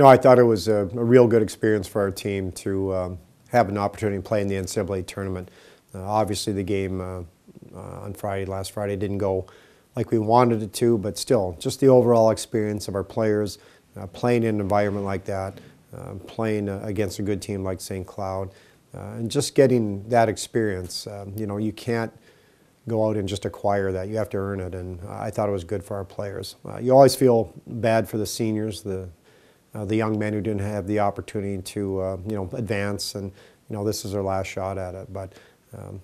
I thought it was a real good experience for our team to have an opportunity to play in the NCAA tournament. Obviously, the game on last Friday, didn't go like we wanted it to, but still, just the overall experience of our players playing in an environment like that, playing against a good team like St. Cloud, and just getting that experience. You can't go out and just acquire that. You have to earn it, and I thought it was good for our players. You always feel bad for the seniors, the young men who didn't have the opportunity to advance, and this is their last shot at it. But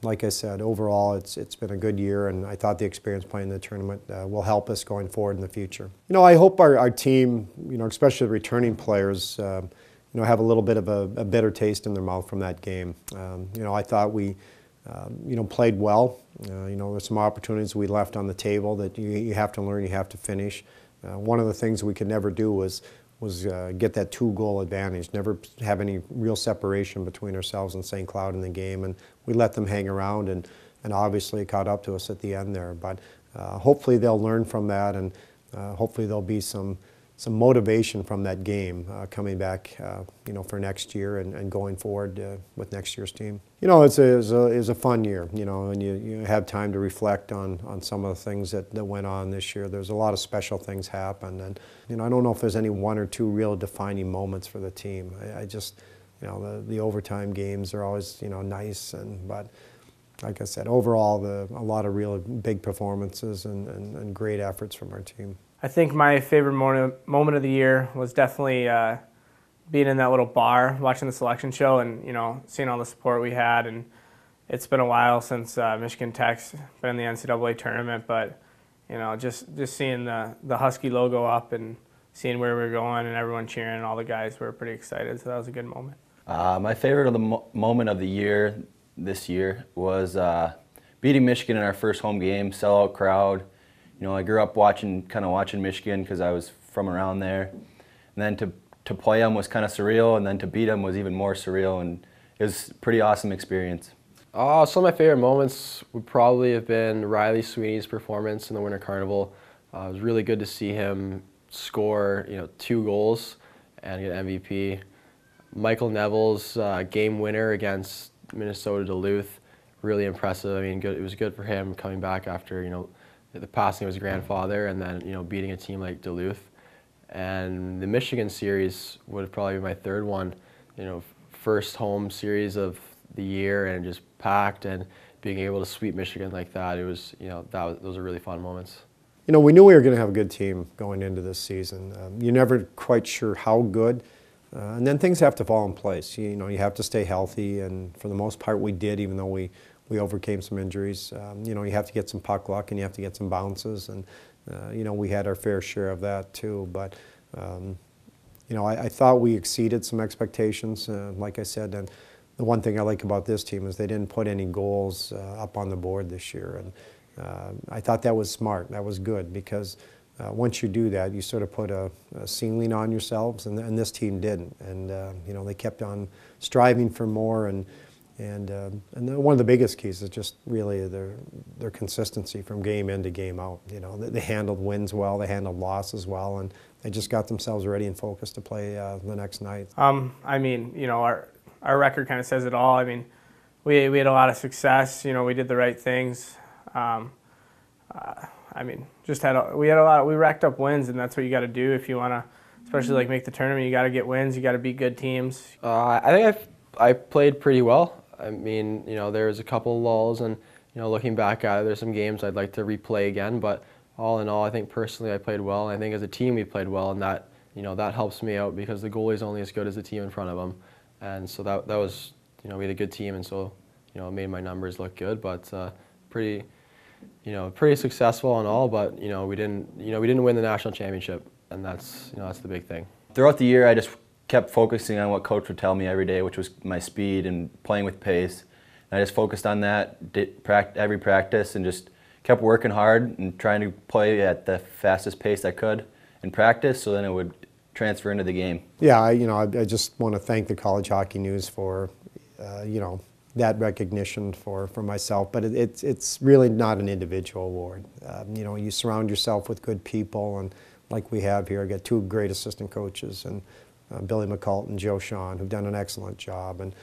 like I said, overall it's been a good year, and I thought the experience playing the tournament will help us going forward in the future. I hope our team, especially the returning players, have a little bit of a bitter taste in their mouth from that game. I thought we played well. There's some opportunities we left on the table that you have to learn, you have to finish. One of the things we could never do was get that 2-goal advantage, never have any real separation between ourselves and St. Cloud in the game, and we let them hang around, and obviously it caught up to us at the end there. But hopefully they'll learn from that, and hopefully there'll be some motivation from that game coming back for next year and going forward with next year's team. It's a fun year, and you have time to reflect on some of the things that went on this year. There's a lot of special things happen, and I don't know if there's any one or two real defining moments for the team. I just, the overtime games are always nice, but like I said, overall a lot of real big performances and great efforts from our team. I think my favorite moment of the year was definitely being in that little bar, watching the selection show, and seeing all the support we had. And it's been a while since Michigan Tech's been in the NCAA tournament, but just seeing the Husky logo up and seeing where we were going and everyone cheering, and all the guys were pretty excited. So that was a good moment. My favorite of the moment of the year this year was beating Michigan in our first home game, sellout crowd. I grew up watching Michigan because I was from around there, and then to play them was kind of surreal, and then to beat them was even more surreal, and it was a pretty awesome experience. Some of my favorite moments would probably have been Riley Sweeney's performance in the Winter Carnival. It was really good to see him score 2 goals and get MVP. Michael Neville's game winner against Minnesota Duluth, really impressive. I mean, it was good for him coming back after the passing of his grandfather, and then beating a team like Duluth. And the Michigan series would probably be my third one. First home series of the year, and just packed, and being able to sweep Michigan like that, it was those are really fun moments. We knew we were going to have a good team going into this season. You're never quite sure how good, and then things have to fall in place. You have to stay healthy, and for the most part we did, even though we overcame some injuries. You have to get some puck luck, and you have to get some bounces, and we had our fair share of that too. But I thought we exceeded some expectations, like I said. And the one thing I like about this team is they didn't put any goals up on the board this year, and I thought that was smart. That was good, because once you do that, you sort of put a ceiling on yourselves, and this team didn't. And they kept on striving for more, and one of the biggest keys is just really their consistency from game in to game out. They handled wins well, they handled losses well, and they just got themselves ready and focused to play the next night. Our record kind of says it all. I mean, we had a lot of success. We did the right things. We racked up wins, and that's what you got to do if you want to, especially make the tournament. You got to get wins. You got to beat good teams. I think I played pretty well. I mean, there was a couple of lulls, and looking back at it, there's some games I'd like to replay again. But all in all, I think personally I played well, and I think as a team we played well, and that that helps me out, because the goalie's only as good as the team in front of him, and so that was we had a good team, and so it made my numbers look good. But pretty successful and all. But we didn't win the national championship, and that's that's the big thing. Throughout the year, I just kept focusing on what coach would tell me every day, which was my speed and playing with pace. And I just focused on that every practice, and just kept working hard and trying to play at the fastest pace I could in practice, so then it would transfer into the game. Yeah, I just want to thank the College Hockey News for that recognition for myself, but it's really not an individual award. You surround yourself with good people, and like we have here, I got 2 great assistant coaches, and Billy McCult and Joe Shawn, who've done an excellent job. And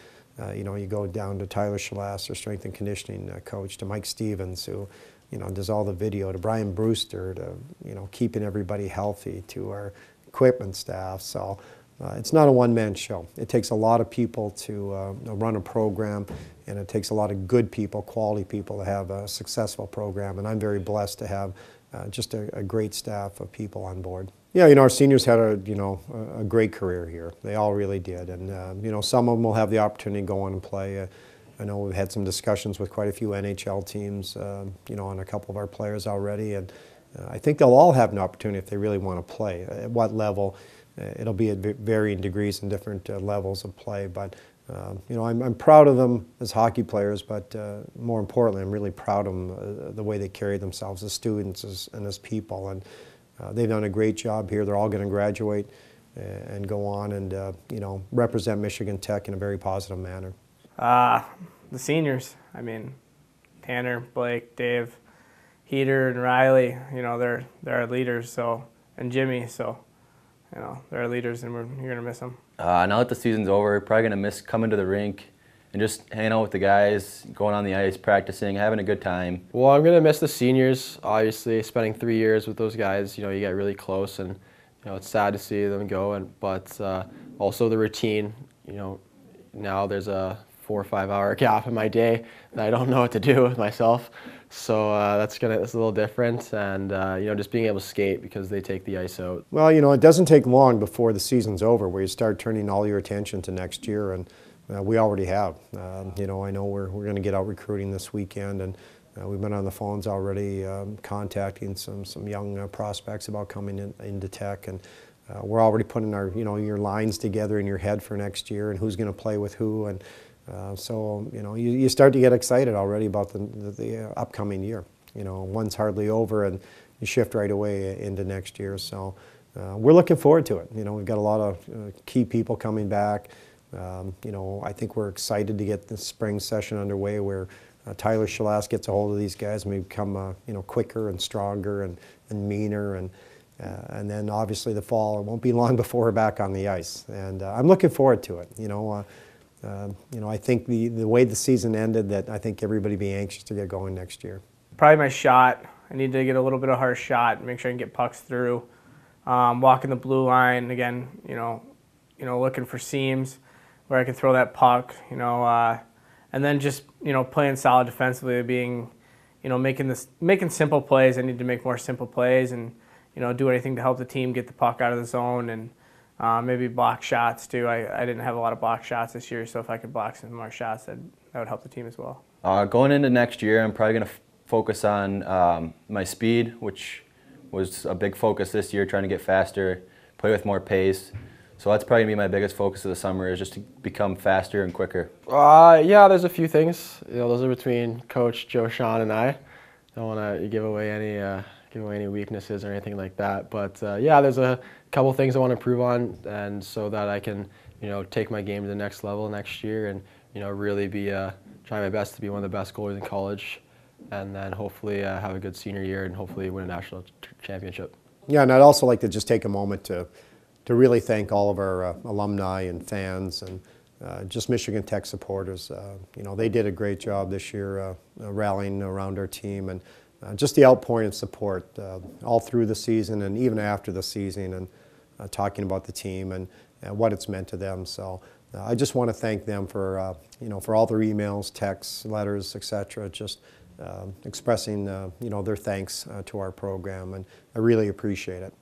you go down to Tyler Schalas, their strength and conditioning coach, to Mike Stevens, who does all the video, to Brian Brewster, to keeping everybody healthy, to our equipment staff. So it's not a one-man show. It takes a lot of people to run a program, and it takes a lot of good people, quality people, to have a successful program. And I'm very blessed to have just a great staff of people on board. Yeah, our seniors had a great career here. They all really did, and some of them will have the opportunity to go on and play. I know we've had some discussions with quite a few NHL teams, on a couple of our players already, and I think they'll all have an opportunity if they really want to play. At what level? It'll be at varying degrees and different levels of play, but I'm proud of them as hockey players, but more importantly, I'm really proud of them, the way they carry themselves as students and as people, and they've done a great job here. They're all going to graduate and go on and represent Michigan Tech in a very positive manner. The seniors, Tanner, Blake, Dave, Heater, and Riley, they're our leaders, and Jimmy, they're our leaders, and you're going to miss them. Now that the season's over, probably going to miss coming to the rink and just hanging out with the guys, going on the ice, practicing, having a good time. Well, I'm going to miss the seniors, obviously. Spending 3 years with those guys, you get really close, and it's sad to see them go. But also the routine, now there's a 4 or 5 hour gap in my day that I don't know what to do with myself. So it's a little different, and just being able to skate because they take the ice out. Well, it doesn't take long before the season's over where you start turning all your attention to next year, and we already have. I know we're going to get out recruiting this weekend, and we've been on the phones already contacting some young prospects about coming into Tech, and we're already putting our your lines together in your head for next year and who's going to play with who, and so you start to get excited already about the upcoming year. One's hardly over, and you shift right away into next year. So we're looking forward to it. We've got a lot of key people coming back. I think we're excited to get the spring session underway where Tyler Schalas gets a hold of these guys and we become quicker and stronger and meaner, and then obviously the fall, it won't be long before we're back on the ice, and I'm looking forward to it. I think the way the season ended, that I think everybody be anxious to get going next year. Probably my shot. I need to get a little bit of hard shot, make sure I can get pucks through. Walking the blue line again, looking for seams where I can throw that puck, and then just playing solid defensively, being, making simple plays. I need to make more simple plays and do anything to help the team get the puck out of the zone, and maybe block shots too. I didn't have a lot of block shots this year, so if I could block some more shots, that would help the team as well. Going into next year, I'm probably going to focus on my speed, which was a big focus this year, trying to get faster, play with more pace. So that's probably going to be my biggest focus of the summer, is just to become faster and quicker. Yeah, there's a few things. Those are between Coach Joe Shawn and I. Don't want to give away any weaknesses or anything like that. But yeah, there's a couple things I want to improve on, and so that I can take my game to the next level next year, and really be trying my best to be one of the best goalies in college, and then hopefully have a good senior year and hopefully win a national championship. Yeah, and I'd also like to just take a moment to really thank all of our alumni and fans and just Michigan Tech supporters. They did a great job this year rallying around our team, and just the outpouring of support all through the season and even after the season, and talking about the team and what it's meant to them. So I just want to thank them for for all their emails, texts, letters, etc. Just expressing their thanks to our program, and I really appreciate it.